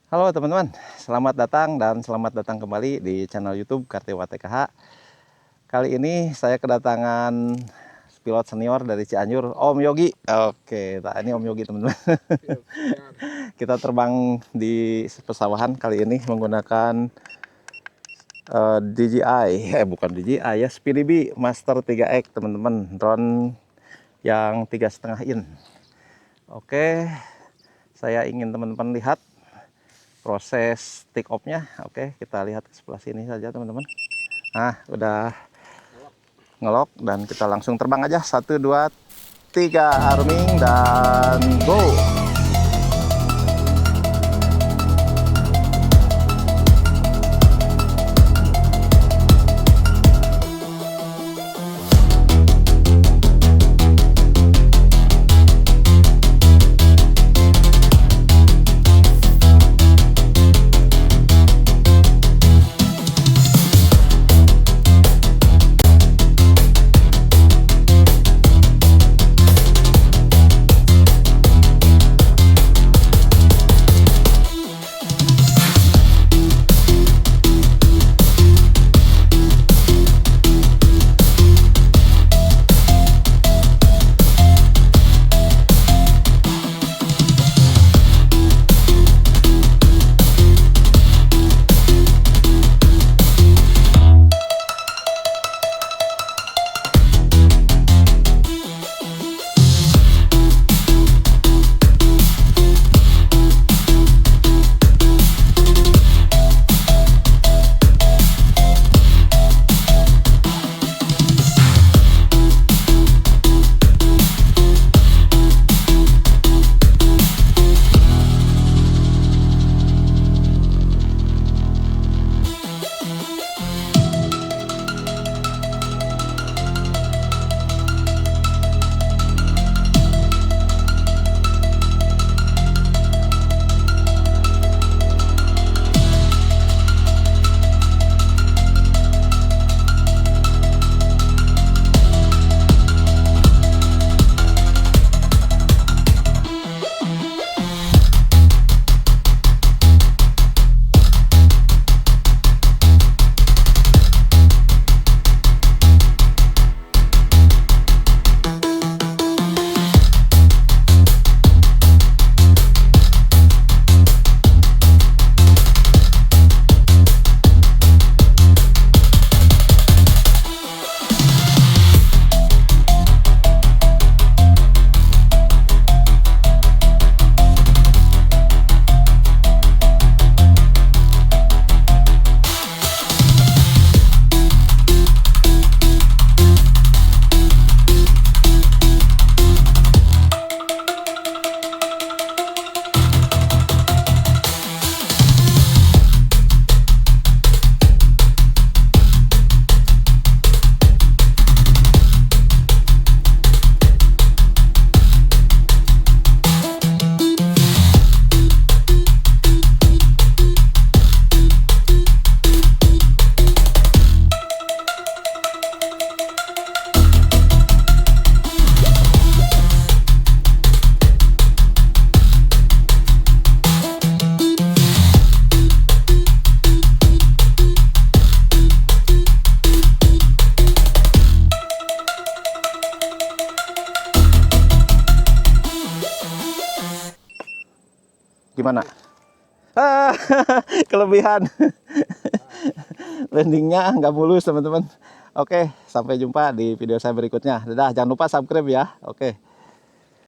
Halo teman-teman, selamat datang dan selamat datang kembali di channel YouTube Kartewa TKH. Kali ini saya kedatangan pilot senior dari Cianjur, Om Yogi. Oke, ini Om Yogi teman-teman. Kita terbang di pesawahan kali ini menggunakan DJI, bukan DJI ya, SpeedyBee Master 3X teman-teman, drone yang 3,5 in. Oke, saya ingin teman-teman lihat proses take off-nya. Oke, kita lihat ke sebelah sini saja teman-teman. Nah, udah ngelok dan kita langsung terbang aja. 1, 2, 3, arming dan go. Gimana? Kelebihan. Landingnya nggak mulus teman-teman. Oke, sampai jumpa di video saya berikutnya. Dadah, jangan lupa subscribe ya. Oke.